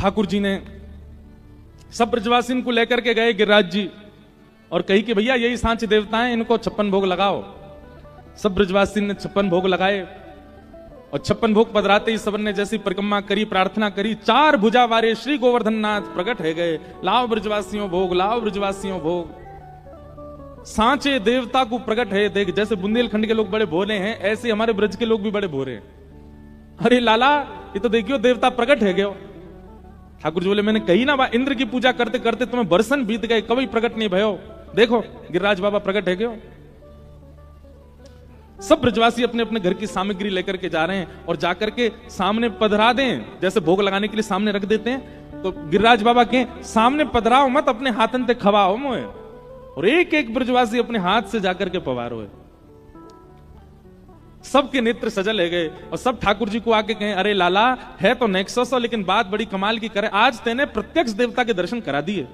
ठाकुर जी ने सब ब्रजवासी को लेकर के गए गिरिराज जी और कही कि भैया यही सांच देवता हैं, इनको 56 भोग लगाओ। सब ब्रजवासी ने 56 भोग लगाए और 56 भोग पधराते ही सबन ने जैसी परिक्रमा करी, प्रार्थना करी, 4 भुजा वारे श्री गोवर्धन नाथ प्रकट है गए। लाओ ब्रजवासियों भोग, लाओ ब्रजवासियों भोग। सांचे देवता को प्रकट है। देख, जैसे बुंदेलखंड के लोग बड़े भोले हैं, ऐसे हमारे ब्रज के लोग भी बड़े भोरे हैं। अरे लाला, ये तो देखियो देवता प्रकट है गयो। ठाकुर जी बोले, मैंने कही ना, इंद्र की पूजा करते करते तुम्हें बरसन बीत गए, कभी प्रकट नहीं भयो। देखो गिरिराज बाबा प्रकट है गयो। सब ब्रजवासी अपने अपने घर की सामग्री लेकर के जा रहे हैं और जाकर के सामने पधरा दें, जैसे भोग लगाने के लिए सामने रख देते हैं। तो गिरिराज बाबा के सामने पधराओ मत, अपने हाथन ते खवाओ मोए। और एक एक ब्रजवासी अपने हाथ से जाकर के पवारो है। सबके नेत्र सजल है गए और सब ठाकुर जी को आके कहें, अरे लाला है तो नेक्सस, लेकिन बात बड़ी कमाल की करे, आज तेने प्रत्यक्ष देवता के दर्शन करा दिए।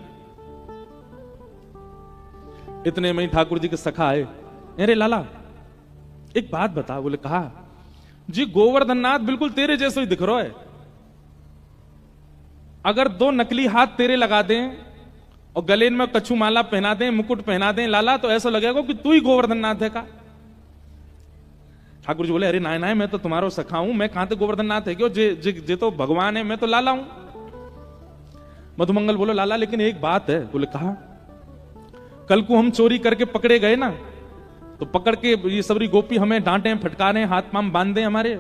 इतने में ही ठाकुर जी के सखा आए, अरे लाला एक बात बता। बोले, कहा जी, गोवर्धन नाथ बिल्कुल तेरे जैसे ही दिख रहा है। अगर 2 नकली हाथ तेरे लगा दें और गले में कछु माला पहना दें, मुकुट पहना दें लाला, तो ऐसा लगेगा कि तू ही गोवर्धन नाथ है का। ठाकुर जी बोले, अरे नाय नाय, मैं तो तुम्हारो सखा हूं, मैं कहां से गोवर्धन नाथ है क्यों, जे तो भगवान है, मैं तो लाला हूं। मधुमंगल बोलो, लाला लेकिन एक बात है। बोले, कहा कल को हम चोरी करके पकड़े गए ना, तो पकड़ के ये सबरी गोपी हमें डांटे फटकारे, हाथ पांव बांधे हमारे।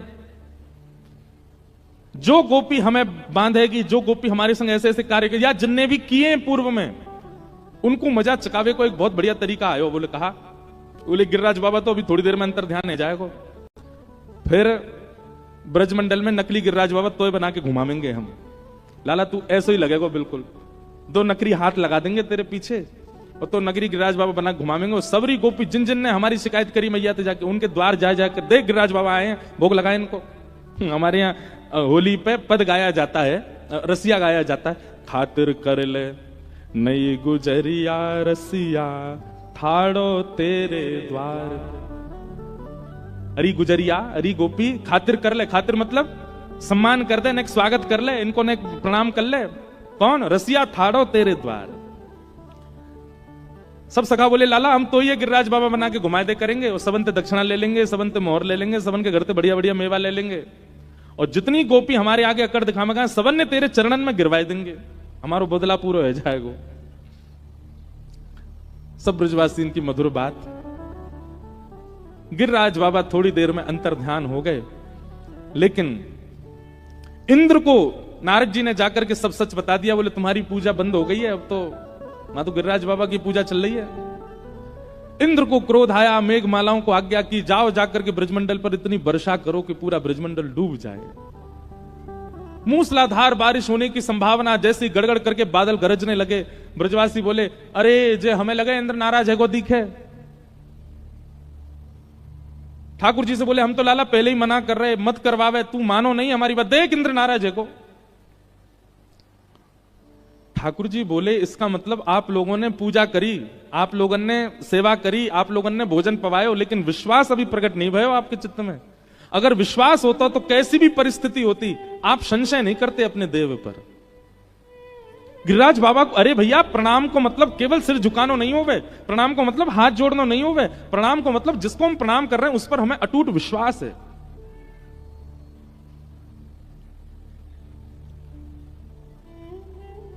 जो गोपी हमें बांधेगी, जो गोपी हमारे संग ऐसे ऐसे कार्य या जिनने भी किए पूर्व में, उनको मजा चकावे को एक बहुत बढ़िया तरीका आयो। बोले, कहा। बोले, गिरिराज बाबा तो अभी थोड़ी देर में अंतर ध्यान है जाएगा, फिर ब्रजमंडल में नकली गिरिराज बाबा तोय बना के घुमावेंगे हम। लाला तू ऐसे ही लगेगा बिल्कुल, 2 नकली हाथ लगा देंगे तेरे पीछे और तो नगरी गिरिराज बाबा बना घुमावेंगे। और सबरी गोपी जिन जिन ने हमारी शिकायत करी मैया ते जाके उनके द्वार जा जाकर, देख गिरिराज बाबा आए हैं, भोग लगाए इनको। हमारे यहाँ होली पे पद गाया जाता है, रसिया गाया जाता है, खातिर कर ले नई गुजरिया रसिया ठाड़ो तेरे द्वार। अरे गुजरिया, अरे गोपी, खातिर कर ले। खातिर मतलब सम्मान कर दे, नेक स्वागत कर ले, इनको नेक प्रणाम कर ले। कौन? रसिया ठाड़ो तेरे द्वार। सब सखा बोले, लाला हम तो ये गिरिराज बाबा बना के घुमाए दे करेंगे, और सबन ते दक्षिणा ले लेंगे, सबन ते मोहर ले लेंगे, सबन के घर ते बढ़िया बढ़िया मेवा ले लेंगे, और जितनी गोपी हमारे आगे अकड़ दिखाएगा सबन ने तेरे चरणन में गिरवाए देंगे, हमारो बदला पूरा हो जाएगा। सब ब्रजवासी इनकी मधुर बात। गिरिराज बाबा थोड़ी देर में अंतर ध्यान हो गए, लेकिन इंद्र को नारद जी ने जाकर के सब सच बता दिया। बोले, तुम्हारी पूजा बंद हो गई है, अब तो मां तो गिरिराज बाबा की पूजा चल रही है। इंद्र को क्रोध आया, मेघमालाओं को आज्ञा की, जाओ जाकर के ब्रजमंडल पर इतनी वर्षा करो कि पूरा ब्रजमंडल डूब जाए। मूसलाधार बारिश होने की संभावना, जैसे गड़गड़ करके बादल गरजने लगे। ब्रजवासी बोले, अरे जे हमें लगे इंद्र नाराज है को दिखे। ठाकुर जी से बोले, हम तो लाला पहले ही मना कर रहे, मत करवावे, तू मानो नहीं हमारी बात, देख इंद्र नाराज है को। ठाकुर जी बोले, इसका मतलब आप लोगों ने पूजा करी, आप लोगों ने सेवा करी, आप लोगों ने भोजन पवायो, लेकिन विश्वास अभी प्रकट नहीं भयो आपके चित्त में। अगर विश्वास होता तो कैसी भी परिस्थिति होती, आप संशय नहीं करते अपने देव पर। गिरिराज बाबा को, अरे भैया प्रणाम को मतलब केवल सिर झुकानो नहीं होवे, प्रणाम को मतलब हाथ जोड़ना नहीं होवे, प्रणाम को मतलब जिसको हम प्रणाम कर रहे हैं उस पर हमें अटूट विश्वास है।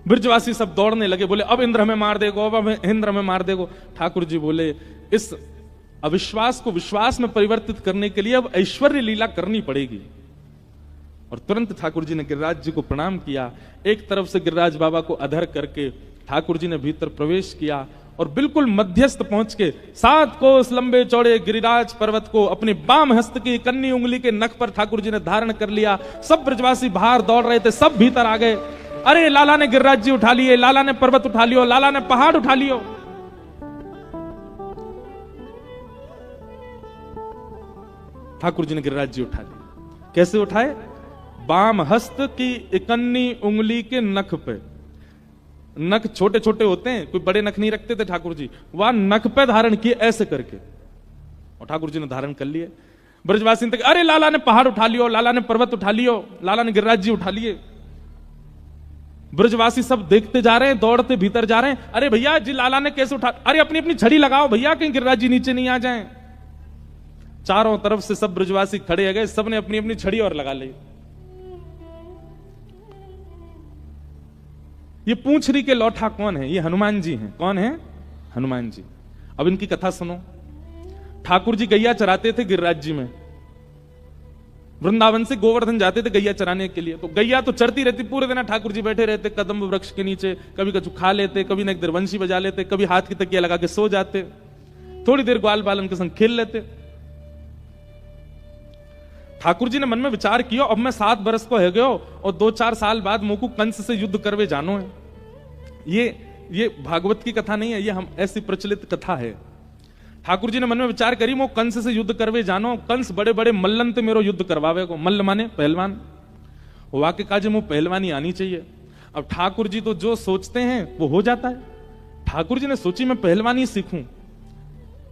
ब्रजवासी सब दौड़ने लगे, बोले अब इंद्र हमें मार देगो, अब इंद्र हमें मार देगो। ठाकुर जी बोले, इस अविश्वास को विश्वास में परिवर्तित करने के लिए अब ऐश्वर्य लीला करनी पड़ेगी। और तुरंत ठाकुर जी ने गिरिराज जी को प्रणाम किया। एक तरफ से गिरिराज बाबा को अधर करके ठाकुर जी ने भीतर प्रवेश किया और बिल्कुल मध्यस्थ पहुंच के 7 कोस लंबे चौड़े गिरिराज पर्वत को अपनी बाम हस्त की कन्नी उंगली के नख पर ठाकुर जी ने धारण कर लिया। सब ब्रजवासी बाहर दौड़ रहे थे, सब भीतर आ गए। अरे लाला ने गिरिराज जी उठा लिए, लाला ने पर्वत उठा लियो, लाला ने पहाड़ उठा लियो। ठाकुर जी ने गिरिराज जी उठा लिए। कैसे उठाए? बाम हस्त की इकन्नी उंगली के नख पे। नख छोटे छोटे होते हैं, कोई बड़े नख नहीं रखते थे ठाकुर जी, वह नख पे धारण किए ऐसे करके, और ठाकुर जी ने धारण कर लिए। ब्रजवासी तक, अरे लाला ने पहाड़ उठा लियो, लाला ने पर्वत उठा लियो, लाला ने गिरिराज जी उठा लिए। ब्रजवासी सब देखते जा रहे हैं, दौड़ते भीतर जा रहे हैं। अरे भैया जी लाला ने कैसे उठा, अरे अपनी अपनी छड़ी लगाओ भैया, कहीं गिरिराज जी नीचे नहीं आ जाएं। चारों तरफ से सब ब्रजवासी खड़े हो गए, सबने अपनी अपनी छड़ी और लगा ली। ये पूंछरी के लौठा कौन है? ये हनुमान जी हैं। कौन है? हनुमान जी। अब इनकी कथा सुनो। ठाकुर जी गैया चराते थे गिरिराज जी में, वृंदावन से गोवर्धन जाते थे गैया चराने के लिए। तो गैया तो चरती रहती, पूरे दिन ठाकुर जी बैठे रहते कदम्ब वृक्ष के नीचे, कभी कछु खा लेते, कभी न एक देर वंशी बजा लेते, कभी हाथ की तकिया लगा के सो जाते, थोड़ी देर ग्वाल बालन के संग खेल लेते। ठाकुर जी ने मन में विचार किया, अब मैं 7 बरस को है गयो और 2-4 साल बाद मोकू कंस से युद्ध करवे जानो है। ये भागवत की कथा नहीं है, ये हम ऐसी प्रचलित कथा है। ठाकुर जी ने मन में विचार करी, मो कंस से युद्ध करवे जानो, कंस बड़े बड़े मल्लन ते मेरो युद्ध करवावे को। मल्ल माने पहलवान, वाक्य काजे मो पहलवानी आनी चाहिए। अब ठाकुर जी तो जो सोचते हैं वो हो जाता है। ठाकुर जी ने सोची मैं पहलवानी सीखूं।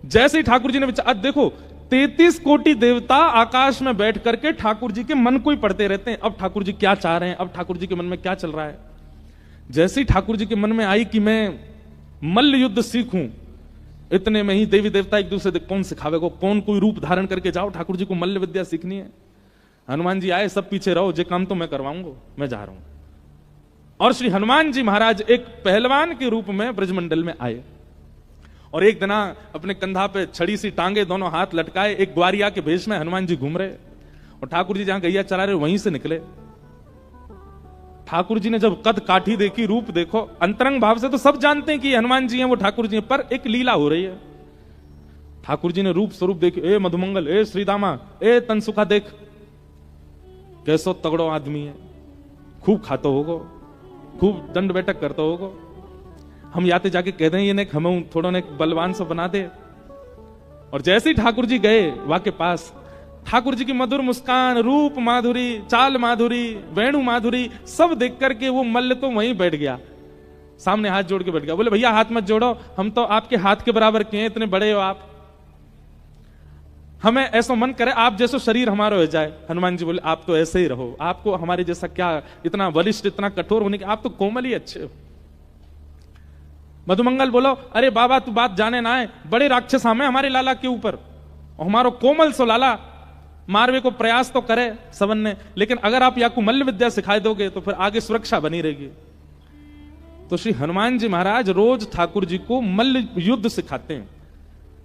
जैसे ही ठाकुर जी ने विचार, देखो 33 कोटि देवता आकाश में बैठ करके ठाकुर जी के मन को ही पढ़ते रहते हैं। अब ठाकुर जी क्या चाह रहे हैं, अब ठाकुर जी के मन में क्या चल रहा है। जैसे ही ठाकुर जी के मन में आई कि मैं मल्ल युद्ध सीखूं, इतने में ही देवी देवता एक दूसरे कौन सिखावे को, कौन कोई रूप धारण करके जाओ, ठाकुर जी को मल्ल विद्या सीखनी है। हनुमान जी आए, सब पीछे रहो, जे काम तो मैं करवाऊंगा, मैं जा रहा हूं। और श्री हनुमान जी महाराज एक पहलवान के रूप में ब्रजमंडल में आए और एक दिना अपने कंधा पे छड़ी सी टांगे, दोनों हाथ लटकाए, एक ग्वारिया के भेष में हनुमान जी घूम रहे और ठाकुर जी जहां गैया चला रहे वहीं से निकले। ठाकुर जी ने जब कद काठी देखी, रूप देखो, अंतरंग भाव से तो सब जानते हैं कि हनुमान जी हैं, वो ठाकुर जी हैं, पर एक लीला हो रही है। ठाकुर जी ने रूप स्वरूप देखी, ए मधुमंगल, ए श्रीदामा, ए तनसुखा, देख कैसो तगड़ो आदमी है, खूब खातो होगो, खूब दंड बैठक करतो होगो। हम याते जाके कह दें ये ने हमें थोड़ा ने बलवान से बना दे। और जैसे ही ठाकुर जी गए वहां के पास, ठाकुर जी की मधुर मुस्कान, रूप माधुरी, चाल माधुरी, वेणु माधुरी, सब देख करके वो मल्ल तो वहीं बैठ गया, सामने हाथ जोड़ के बैठ गया। बोले भैया हाथ मत जोड़ो, हम तो आपके हाथ के बराबर के हैं, इतने बड़े हो आप, हमें ऐसा मन करे आप जैसा शरीर हमारा हो जाए। हनुमान जी बोले आप तो ऐसे ही रहो, आपको हमारे जैसा क्या इतना वरिष्ठ, इतना कठोर होने के, आप तो कोमल ही अच्छे हो। मधुमंगल बोलो अरे बाबा तू बात जाने ना है, बड़े राक्षस हमारे लाला के ऊपर, हमारो कोमल सो लाला मारवे को प्रयास तो करे सबन ने, लेकिन अगर आप या को मल्ल विद्या सिखाई दोगे तो फिर आगे सुरक्षा बनी रहेगी। तो श्री हनुमान जी महाराज रोज ठाकुर जी को मल्ल युद्ध सिखाते हैं।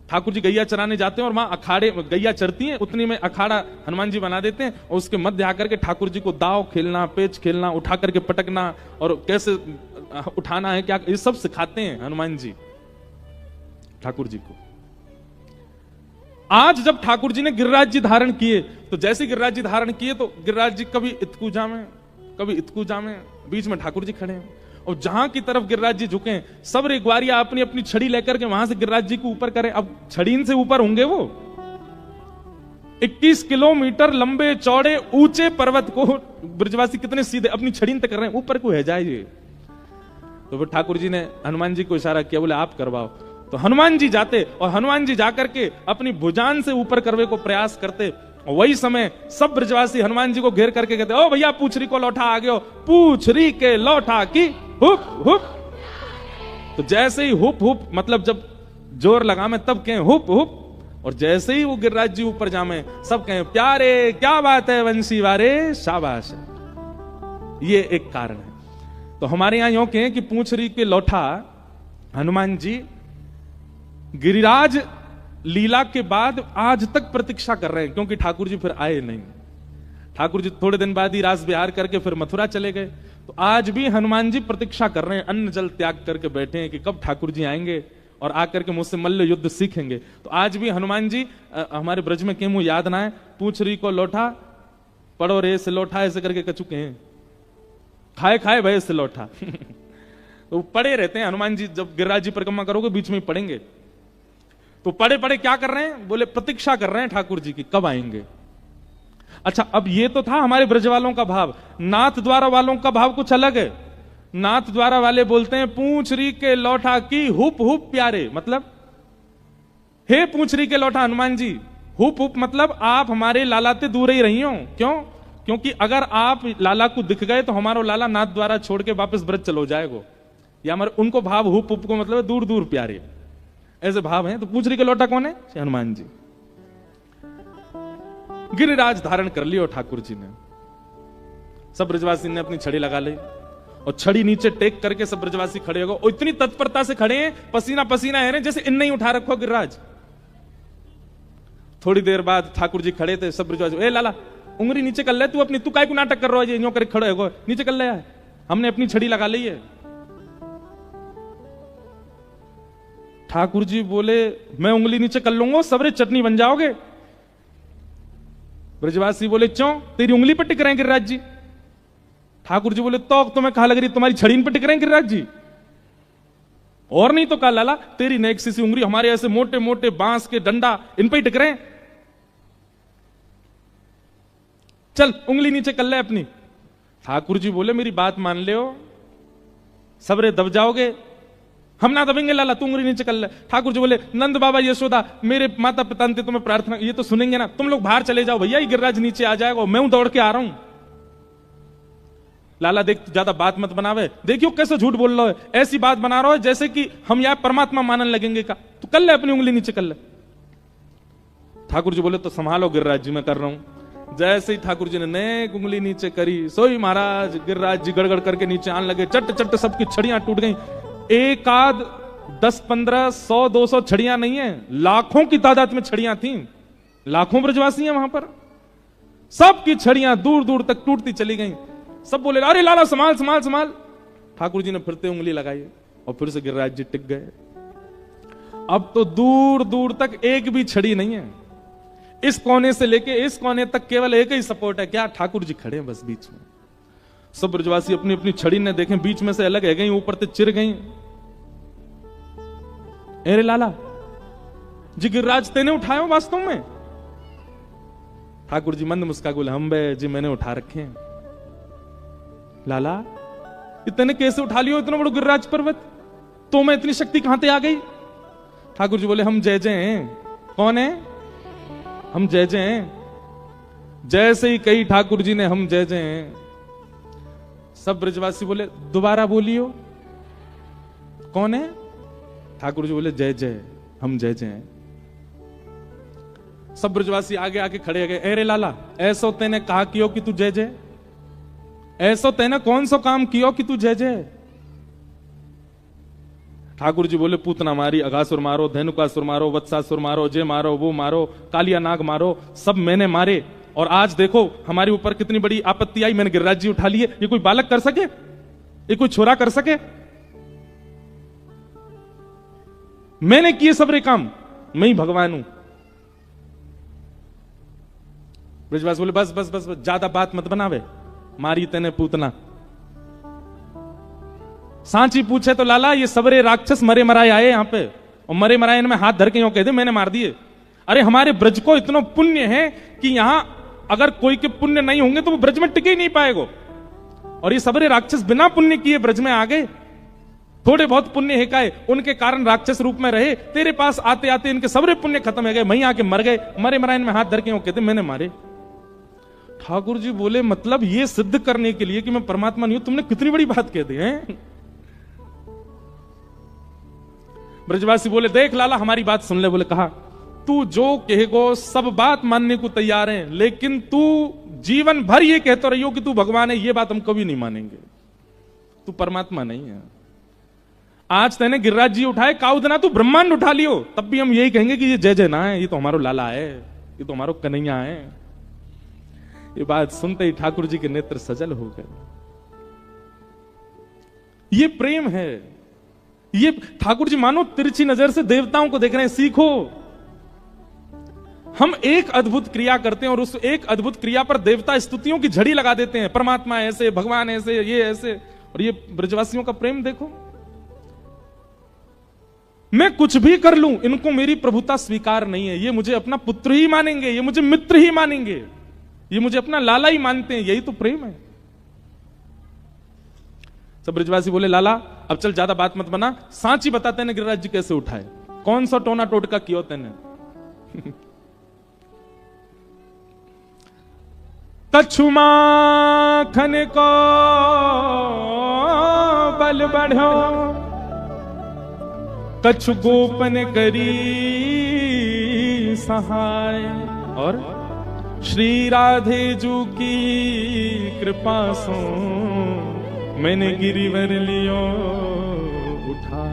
ठाकुर जी गैया चराने जाते हैं और वहां अखाड़े, गैया चरती हैं उतनी में अखाड़ा हनुमान जी बना देते हैं और उसके मध्य आकर के ठाकुर जी को दाव खेलना, पेच खेलना, उठा करके पटकना और कैसे उठाना है, क्या, ये सब सिखाते हैं हनुमान जी ठाकुर जी को। आज जब ठाकुर जी ने गिरिराज जी धारण किए, तो जैसे गिरिराज जी धारण किए तो गिरिराज जी कभी इतकूजा में, कभी इतकूजा में, बीच में ठाकुर जी खड़े हैं और जहां की तरफ गिरिराज जी झुके, सब रे ग्वारिया अपनी अपनी छड़ी लेकर के वहां से गिरिराज जी को ऊपर करें। अब छड़ी से ऊपर होंगे वो 21 किलोमीटर लंबे चौड़े ऊंचे पर्वत को ब्रजवासी कितने सीधे अपनी छड़ी तक कर रहे हैं, ऊपर को है जाए। तो फिर ठाकुर जी ने हनुमान जी को इशारा किया, बोले आप करवाओ। तो हनुमान जी जाते और हनुमान जी जाकर के अपनी भुजान से ऊपर करने को प्रयास करते। वही समय सब ब्रजवासी हनुमान जी को घेर करके कहते, ओ भैया पूछरी को लौटा आ गयो, पूछरी के लौटा की हुप हुप। तो जैसे ही हुप हुप मतलब जब जोर लगा में तब कहें हुप हुप, और जैसे ही वो गिरिराज जी ऊपर जामे सब कहें प्यारे क्या बात है वंशी वारे, शाबाश। ये एक कारण है। तो हमारे यहां यूं कहें कि पूछरी के लौटा हनुमान जी गिरिराज लीला के बाद आज तक प्रतीक्षा कर रहे हैं, क्योंकि ठाकुर जी फिर आए नहीं। ठाकुर जी थोड़े दिन बाद ही रास विहार करके फिर मथुरा चले गए। तो आज भी हनुमान जी प्रतीक्षा कर रहे हैं, अन्न जल त्याग करके बैठे हैं कि कब ठाकुर जी आएंगे और आकर के मुझसे मल्ल युद्ध सीखेंगे। तो आज भी हनुमान जी हमारे ब्रज में क्यों याद ना है, पूछरी को लौटा पड़ो रे से लौटा, ऐसे करके कचुके हैं, खाए खाए भय से लौटा। तो पड़े रहते हैं हनुमान जी, जब गिरिराज जी परिक्रमा करोगे बीच में पड़ेंगे। तो पड़े पड़े क्या कर रहे हैं, बोले प्रतीक्षा कर रहे हैं ठाकुर जी की कब आएंगे। अच्छा अब ये तो था हमारे ब्रज वालों का भाव, नाथ द्वारा वालों का भाव कुछ अलग है। नाथ द्वारा वाले बोलते हैं पूंछरी के लौटा की हुप हुप प्यारे, मतलब हे पूंछरी के लौटा हनुमान जी, हुप हुप मतलब आप हमारे लालाते दूर ही रही हो। क्यों? क्योंकि अगर आप लाला को दिख गए तो हमारो लाला नाथ द्वारा छोड़ के वापस ब्रज चलो जाएगो, या हमारे उनको भाव हुप हुप को मतलब है दूर दूर प्यारे, ऐसे भाव हैं। तो पूछ रही के लौटा कौन है? हनुमान जी। गिरिराज धारण कर लियो ठाकुर जी ने। सब ब्रजवासी ने अपनी छड़ी लगा ली और छड़ी नीचे टेक करके सब ब्रजवासी खड़े हो गए, और इतनी तत्परता से खड़े हैं, पसीना पसीना है जैसे इनने ही उठा रखो गिरिराज। थोड़ी देर बाद ठाकुर जी खड़े थे, सब ब्रजवासी, ए लाला उंगली नीचे कर ले तू अपनी, तू काय को नाटक कर रहा है, यूं करके खड़े हो, नीचे कर ले, हमने अपनी छड़ी लगा ली है। ठाकुर जी बोले मैं उंगली नीचे कर लूंगा, सबरे चटनी बन जाओगे। ब्रजवासी बोले क्यों, तेरी उंगली पर टिक रहे हैं गिरिराज जी। ठाकुर जी बोले तो तुम्हें कहा लग रही तुम्हारी छड़ी पर टिक रहे हैं गिरिराज जी, और नहीं तो कहा लाला तेरी नेक्सी सी उंगली हमारे ऐसे मोटे मोटे बांस के डंडा इन पे टिक रहे हैं, चल उंगली नीचे कर ले अपनी। ठाकुर जी बोले मेरी बात मान ले, सबरे दब जाओगे, हम ना दबेंगे लाला, तू उंगली नीचे कर ले। ठाकुर जी बोले नंद बाबा यशोदा मेरे माता पिता ने तुम्हें प्रार्थना, ये तो सुनेंगे ना, तुम लोग बाहर चले जाओ भैया, ये गिरिराज नीचे आ जाएगा, मैं हूं दौड़ के आ रहा हूं। लाला देख ज्यादा बात मत बनावे, देखियो कैसे झूठ बोल रहा है, ऐसी बात बना रहा है जैसे कि हम यहां परमात्मा मानने लगेंगे का, तू कर ले अपनी उंगली नीचे कर ले। ठाकुर जी बोले तो संभालो गिरिराज जी मैं कर रहा हूं। जैसे ही ठाकुर जी ने नेक उंगली नीचे करी, सोई महाराज गिरिराज जी गड़गड़ करके नीचे आने लगे, चट चट सबकी छड़ियां टूट गई। एक आध 10 15 100 200 छड़ियां नहीं है, लाखों की तादाद में छड़ियां थी, लाखों ब्रजवासी हैं वहां पर, सबकी छड़ियां दूर दूर तक टूटती चली गई। सब बोले अरे लाला संभाल संभाल संभाल। ठाकुर जी ने फिरते उंगली लगाई और फिर से गिरिराज जी टिक गए। अब तो दूर दूर तक एक भी छड़ी नहीं है, इस कोने से लेके इस कोने तक केवल एक ही सपोर्ट है, क्या? ठाकुर जी खड़े हैं बस बीच में। सब ब्रजवासी अपनी अपनी छड़ी ने देखें, बीच में से अलग है गई, ऊपर से चिर गई। अरे लाला जी गिरिराज तेने उठाया वास्तव में? ठाकुर जी मंद मुस्का बोले हम बे जी मैंने उठा रखे हैं। लाला इतने कैसे उठा लियो इतना बड़ा गिरिराज पर्वत, तो मैं इतनी शक्ति कहां से आ गई? ठाकुर जी बोले हम जय जय हैं। कौन है? हम जय जय हैं। जैसे ही कही ठाकुर जी ने हम जय जय हैं, सब ब्रजवासी बोले दोबारा बोलियो। कौन है? ठाकुर जी बोले जय जय, हम जय जय हैं। सब ब्रजवासी आगे आके खड़े गए। अरे लाला ऐसो तेने कहा कियो कि तू जय जय, ऐसो तेने कौन सा काम कियो कि तू जय जय? ठाकुर जी बोले पूतना मारी, अघासुर मारो, धेनुकासुर मारो, वत्सासुर मारो, जे मारो वो मारो, कालिया नाग मारो, सब मैंने मारे, और आज देखो हमारे ऊपर कितनी बड़ी आपत्ति आई, मैंने गिरिराज जी उठा लिए। ये कोई बालक कर सके? ये कोई छोरा कर सके? मैंने किए सबरे काम, मैं ही भगवान हूं। ब्रजवासी बोले बस बस बस, बस ज्यादा बात मत बनावे, मारी तेने पूतना। सांची पूछे तो लाला ये सबरे राक्षस मरे मराए आए यहां पे, और मरे मराए में हाथ धर के यूं कहते मैंने मार दिए। अरे हमारे ब्रज को इतना पुण्य है कि यहां अगर कोई के पुण्य नहीं होंगे तो वो ब्रज में टिके ही नहीं पाएगो, और ये सबरे राक्षस बिना पुण्य किए ब्रज में आ गए। थोड़े बहुत पुण्य है काए, उनके कारण राक्षस रूप में रहे, तेरे पास आते आते इनके सबरे पुण्य खत्म हो गए, वहीं आके मर गए, मरे मराए में हाथ धर के यूं कहते मैंने मारे। ठाकुर जी बोले मतलब ये सिद्ध करने के लिए कि मैं परमात्मा नहीं हूं, तुमने कितनी बड़ी बात कह दी है। ब्रजवासी बोले देख लाला हमारी बात सुन ले। बोले कहा तू जो कहेगो सब बात मानने को तैयार है, लेकिन तू जीवन भर ये कहते रहियो कि तू भगवान है, ये बात हम कभी नहीं मानेंगे, तू परमात्मा नहीं है। आज तेने गिरिराज जी उठाए, काउदना तू ब्रह्मांड उठा लियो, तब भी हम यही कहेंगे कि ये जय जय ना है, ये तो हमारो लाला है, ये तो हमारो कन्हैया है। ये बात सुनते ही ठाकुर जी के नेत्र सजल हो गए। ये प्रेम है, ये ठाकुर जी मानो तिरछी नजर से देवताओं को देख रहे हैं, सीखो। हम एक अद्भुत क्रिया करते हैं और उस एक अद्भुत क्रिया पर देवता स्तुतियों की झड़ी लगा देते हैं, परमात्मा ऐसे, भगवान ऐसे, ये ऐसे। और ये ब्रजवासियों का प्रेम देखो, मैं कुछ भी कर लूं इनको मेरी प्रभुता स्वीकार नहीं है, ये मुझे अपना पुत्र ही मानेंगे, ये मुझे मित्र ही मानेंगे, ये मुझे अपना लाला ही मानते हैं, यही तो प्रेम है। सब ब्रजवासी बोले लाला अब चल ज्यादा बात मत बना, सांची बताते ने गिरिराज जी कैसे उठाए, कौन सा टोना टोटका किया तेने। कछु माखन को बल बढ़ो, कछु गोपन करी सहाय। और श्री राधे जू की कृपा सो मैंने गिरिवर लियो उठा।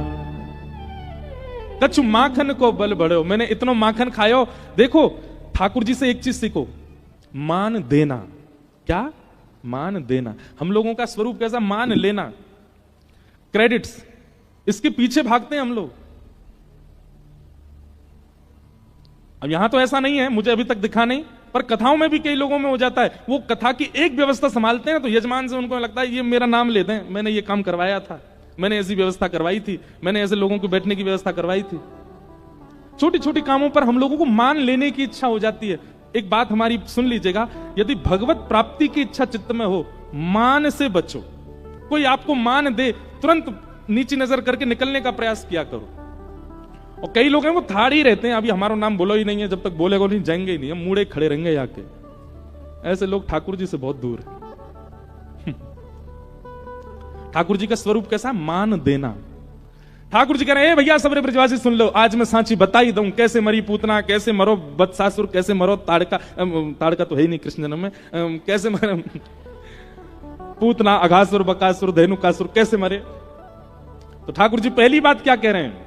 कछु माखन को बल बढ़ो, मैंने इतना माखन खायो। देखो ठाकुर जी से एक चीज सीखो, मान देना। क्या? मान देना। हम लोगों का स्वरूप कैसा? मान लेना, क्रेडिट्स, इसके पीछे भागते हैं हम लोग। अब यहां तो ऐसा नहीं है, मुझे अभी तक दिखा नहीं, पर कथाओं में भी कई लोगों में हो जाता है। वो कथा की एक व्यवस्था संभालते हैं तो यजमान से उनको लगता है ये मेरा नाम ले दें, मैंने ये काम करवाया था, मैंने ऐसी व्यवस्था करवाई थी, मैंने ऐसे लोगों को बैठने की व्यवस्था करवाई थी। छोटी छोटी कामों पर हम लोगों को मान लेने की इच्छा हो जाती है। एक बात हमारी सुन लीजिएगा, यदि भगवत प्राप्ति की इच्छा चित्त में हो, मान से बचो। कोई आपको मान दे, तुरंत नीची नजर करके निकलने का प्रयास किया करो। और कई लोग हैं वो थाड़ ही रहते हैं, अभी हमारा नाम बोलो ही नहीं है, जब तक बोलेगा नहीं जाएंगे ही नहीं, हम मुड़े खड़े रहेंगे आके। ऐसे लोग ठाकुर जी से बहुत दूर है। ठाकुर जी का स्वरूप कैसा? मान देना। ठाकुर जी कह रहे हैं भैया सबरे ब्रजवासी सुन लो, आज मैं सांची बता ही दूं, कैसे मरी पूतना, कैसे मरो बत्सासुर, कैसे मरो ताड़का, ताड़का तो है ही नहीं कृष्ण जन्म में, कैसे मरे पूतना, अघासुर, बकासुर, धेनुकासुर, कैसे मरे। तो ठाकुर जी पहली बात क्या कह रहे हैं?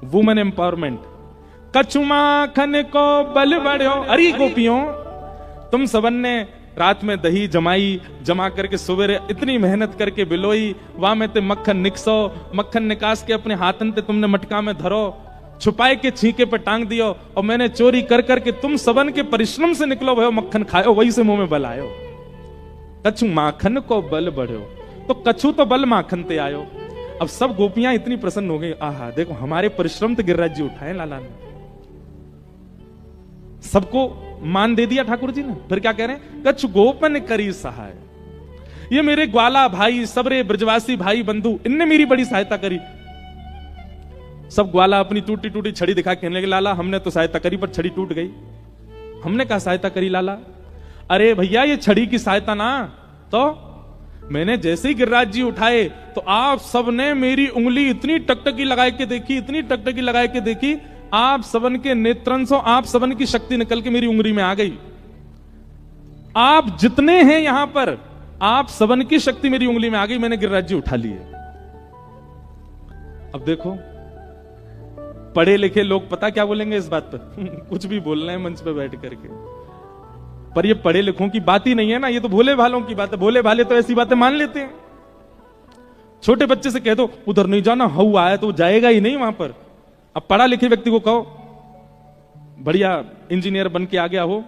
Women empowerment. कछु माखन को बल बढ़ो। अरे गोपियों, तुम सबन ने रात में दही जमाई, जमा करके सवेरे इतनी मेहनत करके बिलोई, वहां में ते मक्खन निकसो, मक्खन निकास के अपने हाथन ते तुमने मटका में धरो, छुपाए के छींके पे टांग दियो, और मैंने चोरी कर करके तुम सबन के परिश्रम से निकलो भयो मक्खन खायो, वही से मुंह में बल आयो। कछु माखन को बल बढ़ो, तो कछु तो बल माखन ते आयो। अब सब गोपियां इतनी प्रसन्न हो गई, आहा देखो हमारे परिश्रम तो गिरिराज जी उठाए लाला ने, सबको मान दे दिया ठाकुर जी ने। फिर क्या कह रहे हैं? कछु गोपन करी सहाय। ये मेरे ग्वाला भाई, सबरे ब्रजवासी भाई बंधु, इनने मेरी बड़ी सहायता करी। सब ग्वाला अपनी टूटी टूटी छड़ी दिखा कहने लगे लाला हमने तो सहायता करी पर छड़ी टूट गई। हमने कहा सहायता करी लाला? अरे भैया ये छड़ी की सहायता ना, तो मैंने जैसे ही गिरिराज जी उठाए तो आप सबने मेरी उंगली इतनी टकटकी लगा के देखी, इतनी टकटकी लगा के देखी, आप सबन के नेत्रन से आप सबन की शक्ति निकल के मेरी उंगली में आ गई। आप जितने हैं यहां पर, आप सबन की शक्ति मेरी उंगली में आ गई, मैंने गिरिराज जी उठा लिए। अब देखो पढ़े लिखे लोग पता क्या बोलेंगे इस बात पर? कुछ भी बोल रहे हैं मंच पे बैठ करके, पर ये पढ़े लिखों की बात ही नहीं है ना, ये तो भोले भालों की बात है। भोले भाले तो ऐसी बातें मान लेते हैं। छोटे बच्चे से कह दो उधर नहीं जाना, हऊ आया, तो वो जाएगा ही नहीं वहां पर। अब पढ़ा लिखे व्यक्ति को कहो, बढ़िया इंजीनियर बन के आ गया हो,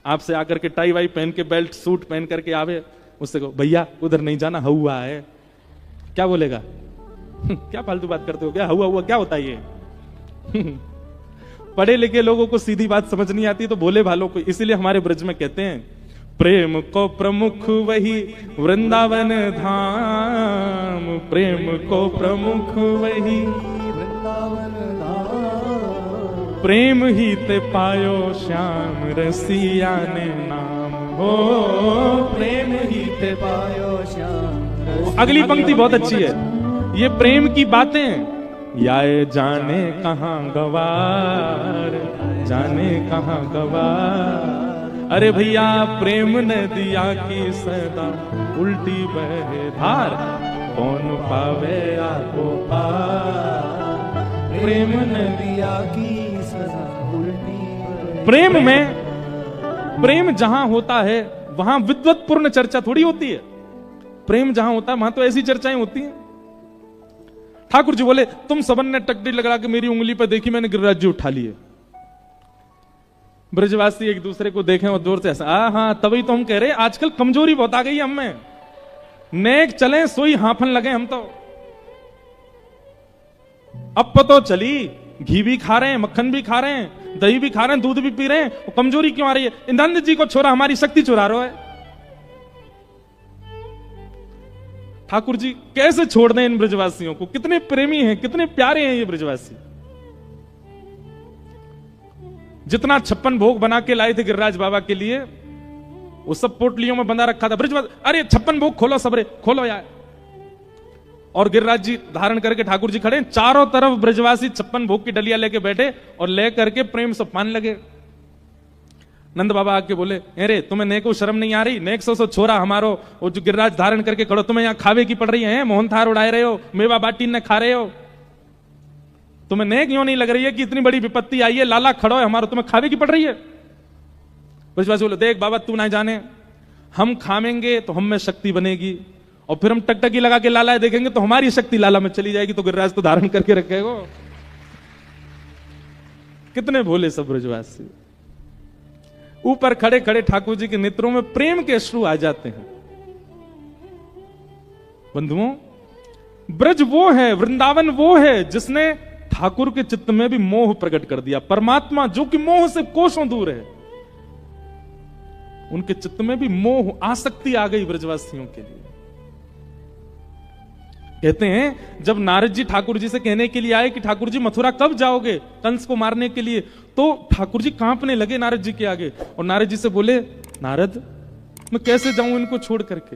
आपसे आकर के टाई वाई पहन के बेल्ट सूट पहन करके आवे, उससे कहो भैया उधर नहीं जाना, हऊ आया है, क्या बोलेगा? क्या फालतू बात करते हो, क्या हुआ हुआ क्या होता है ये? पढ़े लिखे लोगों को सीधी बात समझ नहीं आती, तो भोले भालों को इसीलिए हमारे ब्रज में कहते हैं प्रेम को प्रमुख वही वृंदावन धाम, प्रेम को प्रमुख वही वृंदावन धाम, प्रेम ही ते पायो श्याम रसिया ने नाम हो, प्रेम ही ते पायो श्याम। अगली पंक्ति बहुत अच्छी है, ये प्रेम की बातें याए जाने कहां गवार, जाने कहां गवार। अरे भैया प्रेम नदिया की सदा उल्टी बहे धार, कौन पावे आपको पार, प्रेम नदिया की सदा उल्टी बहे। प्रेम में, प्रेम जहां होता है वहां विद्वत पूर्ण चर्चा थोड़ी होती है। प्रेम जहां होता है वहां तो ऐसी चर्चाएं होती हैं। ठाकुर जी बोले तुम सबन ने टकटी लगा के मेरी उंगली पर देखी, मैंने गिरिराज जी उठा लिए। ब्रजवासी एक दूसरे को देखें और जोर से ऐसा, हाँ तभी तो हम कह रहे आजकल कमजोरी बहुत आ गई हम में, नेक चले सोई हाफन लगे हम तो। अब तो चली, घी भी खा रहे हैं, मक्खन भी खा रहे हैं, दही भी खा रहे हैं, दूध भी पी रहे हैं, और कमजोरी क्यों आ रही है? इंद्रानंद जी को छोरा हमारी शक्ति चुरा रहा है। ठाकुर जी कैसे छोड़ दें इन ब्रजवासियों को? कितने प्रेमी हैं, कितने प्यारे हैं ये ब्रजवासी। जितना 56 भोग बना के लाए थे गिरिराज बाबा के लिए, वो सब पोटलियों में बंधा रखा था। ब्रजवासी, अरे 56 भोग खोलो सबरे, खोलो यार। और गिरिराज जी धारण करके ठाकुर जी खड़े, चारों तरफ ब्रजवासी 56 भोग की डलिया लेके बैठे और ले करके प्रेम से पान लगे। नंद बाबा आके बोले, अरे तुम्हें नेको शर्म नहीं आ रही? नेक सो छोरा हमारो वो जो गिरिराज धारण करके खड़ो, तुम्हें यहाँ खावे की पड़ रही है? मोहन थार उड़ाए रहे हो, मेवा बाटी ने खा रहे हो, तुम्हें नेक यूं नहीं लग रही है कि इतनी बड़ी विपत्ति आई है, लाला खड़ो है हमारा, तुम्हें खावे की पड़ रही है? ब्रजवासी बोले, देख बाबा तू ना जाने, हम खावेंगे तो हम में शक्ति बनेगी, और फिर हम टकटकी लगा के लाला देखेंगे तो हमारी शक्ति लाला में चली जाएगी, तो गिरिराज तो धारण करके रखेगा। कितने भोले सब ब्रजवासी। ऊपर खड़े खड़े ठाकुर जी के नेत्रों में प्रेम के अश्रु आ जाते हैं। बंधुओं, ब्रज वो है, वृंदावन वो है जिसने ठाकुर के चित्त में भी मोह प्रकट कर दिया। परमात्मा जो कि मोह से कोसों दूर है, उनके चित्त में भी मोह, आसक्ति आ गई ब्रजवासियों के लिए। कहते हैं जब नारद जी ठाकुर जी से कहने के लिए आए कि ठाकुर जी मथुरा कब जाओगे कंस को मारने के लिए, तो ठाकुर जी कांपने लगे नारद जी के आगे, और नारद जी से बोले, नारद मैं कैसे जाऊं इनको छोड़ करके,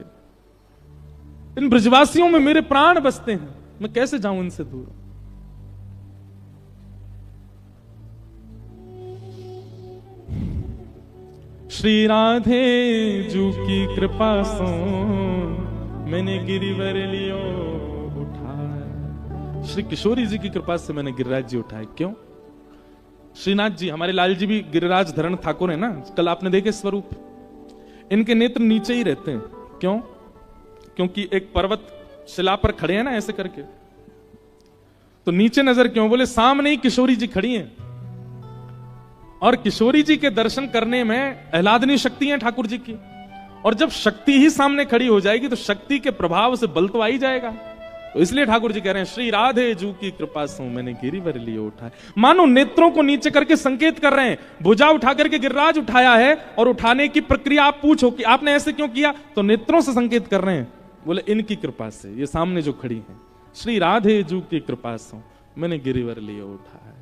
इन ब्रजवासियों में मेरे प्राण बसते हैं, मैं कैसे जाऊं इनसे दूर। श्री राधे जू की कृपा सो मैंने गिरिवर लियो उठाया। श्री किशोरी जी की कृपा से मैंने गिरिराज जी उठाए। क्यों? श्रीनाथ जी, हमारे लाल जी भी गिरिराज धरण ठाकुर है ना, कल आपने देखे स्वरूप, इनके नेत्र नीचे ही रहते हैं। क्यों? क्योंकि एक पर्वत शिला पर खड़े हैं ना ऐसे करके, तो नीचे नजर क्यों? बोले सामने ही किशोरी जी खड़ी हैं, और किशोरी जी के दर्शन करने में आह्लादनी शक्ति है ठाकुर जी की, और जब शक्ति ही सामने खड़ी हो जाएगी तो शक्ति के प्रभाव से बल तो आ ही जाएगा। तो इसलिए ठाकुर जी कह रहे हैं, श्री राधे जू की कृपा से मैंने गिरिवर लिए उठाए। मानो नेत्रों को नीचे करके संकेत कर रहे हैं, भुजा उठा करके गिरिराज उठाया है, और उठाने की प्रक्रिया आप पूछो कि आपने ऐसे क्यों किया, तो नेत्रों से संकेत कर रहे हैं, बोले इनकी कृपा से, ये सामने जो खड़ी है, श्री राधे जू की कृपा से मैंने गिरिवर लिए उठाया।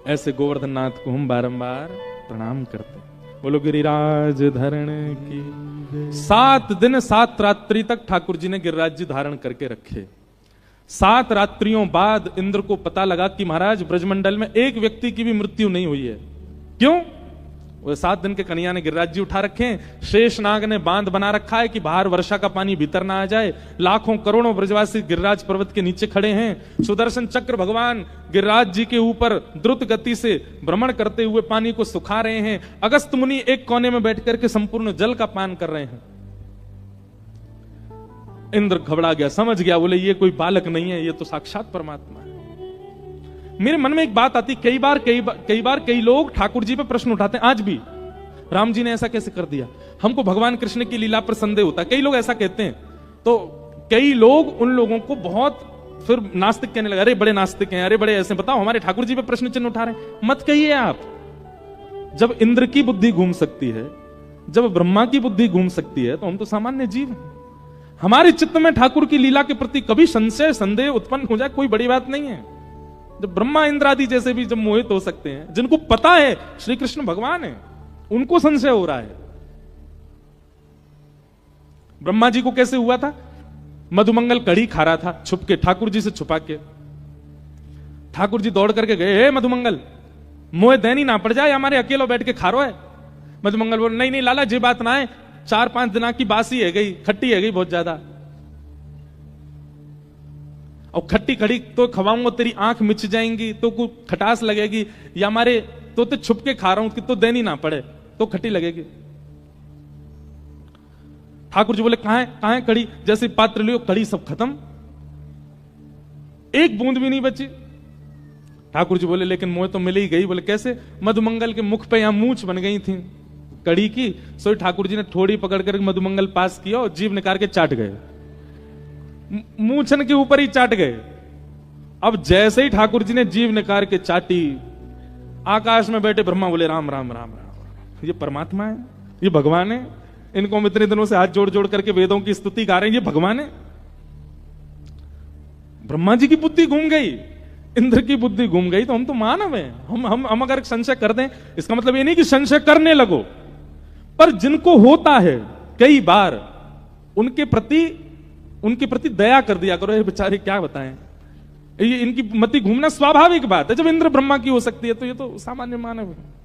ऐसे गोवर्धन नाथ को हम बारंबार प्रणाम करते हैं। बोलो गिरिराज धरण की। 7 दिन 7 रात्रि तक ठाकुर जी ने गिरिराज जी धारण करके रखे। 7 रात्रियों बाद इंद्र को पता लगा कि महाराज ब्रजमंडल में एक व्यक्ति की भी मृत्यु नहीं हुई है। क्यों? वो 7 दिन के कन्या ने गिरिराज जी उठा रखे हैं, शेषनाग ने बांध बना रखा है कि बाहर वर्षा का पानी भीतर ना आ जाए। लाखों करोड़ों ब्रजवासी गिरिराज पर्वत के नीचे खड़े हैं। सुदर्शन चक्र भगवान गिरिराज जी के ऊपर द्रुत गति से भ्रमण करते हुए पानी को सुखा रहे हैं। अगस्त मुनि एक कोने में बैठ करके संपूर्ण जल का पान कर रहे हैं। इंद्र घबरा गया, समझ गया, बोले ये कोई बालक नहीं है, ये तो साक्षात परमात्मा है। मेरे मन में एक बात आती, कई बार कई लोग ठाकुर जी पे प्रश्न उठाते हैं, आज भी राम जी ने ऐसा कैसे कर दिया, हमको भगवान कृष्ण की लीला पर संदेह होता है, कई लोग ऐसा कहते हैं। तो कई लोग उन लोगों को बहुत फिर नास्तिक कहने लगे, अरे बड़े नास्तिक हैं, अरे बड़े ऐसे, बताओ हमारे ठाकुर जी पे प्रश्न चिन्ह उठा रहे हैं। मत कहिए आप। जब इंद्र की बुद्धि घूम सकती है, जब ब्रह्मा की बुद्धि घूम सकती है, तो हम तो सामान्य जीव हैं। हमारे चित्त में ठाकुर की लीला के प्रति कभी संशय संदेह उत्पन्न हो जाए, कोई बड़ी बात नहीं है। जब ब्रह्मा इंद्र आदि जैसे भी जब मोहित हो सकते हैं, जिनको पता है श्री कृष्ण भगवान है, उनको संशय हो रहा है। ब्रह्मा जी को कैसे हुआ था? मधुमंगल कड़ी खा रहा था छुप के, ठाकुर जी से छुपा के। ठाकुर जी दौड़ करके गए, हे मधुमंगल, मोह दैनी ना पड़ जाए, हमारे अकेलो बैठ के खा रो है। मधुमंगल बोले, नहीं नहीं लाला जी बात ना है, 4-5 दिन की बासी है गई, खट्टी है गई बहुत ज्यादा, और खट्टी खड़ी तो खवाऊंगा तेरी आंख मिच जाएंगी, तो कुछ खटास लगेगी, या हमारे तो छुप के खा रहा हूं कि तो देनी ना पड़े तो खट्टी लगेगी। ठाकुर जी बोले, कहां है कड़ी? जैसे पात्र लियो, कड़ी सब खत्म, एक बूंद भी नहीं बची। ठाकुर जी बोले, लेकिन मोह तो मिल ही गई। बोले कैसे? मधुमंगल के मुख पे यहां मूंछ बन गई थी कड़ी की, सो ठाकुर जी ने थोड़ी पकड़ कर मधुमंगल पास किया और जीभ निकाल के चाट गए, मूंछन के ऊपर ही चाट गए। अब जैसे ही ठाकुर जी ने जीव निकाल के चाटी, आकाश में बैठे ब्रह्मा बोले, राम राम राम राम, ये परमात्मा है, ये भगवान है, इनको हम इतने दिनों से हाथ जोड़ जोड़ करके वेदों की स्तुति गा रहे हैं, ये भगवान है। ब्रह्मा जी की बुद्धि घूम गई इंद्र की बुद्धि घूम गई तो हम तो मानव हैं, हम अगर संशय कर दें, इसका मतलब ये नहीं कि संशय करने लगो, पर जिनको होता है कई बार उनके प्रति दया कर दिया करो। ये बेचारे क्या बताएं, ये इनकी मति घूमना स्वाभाविक बात है। जब इंद्र ब्रह्मा की हो सकती है तो ये तो सामान्य मानव है।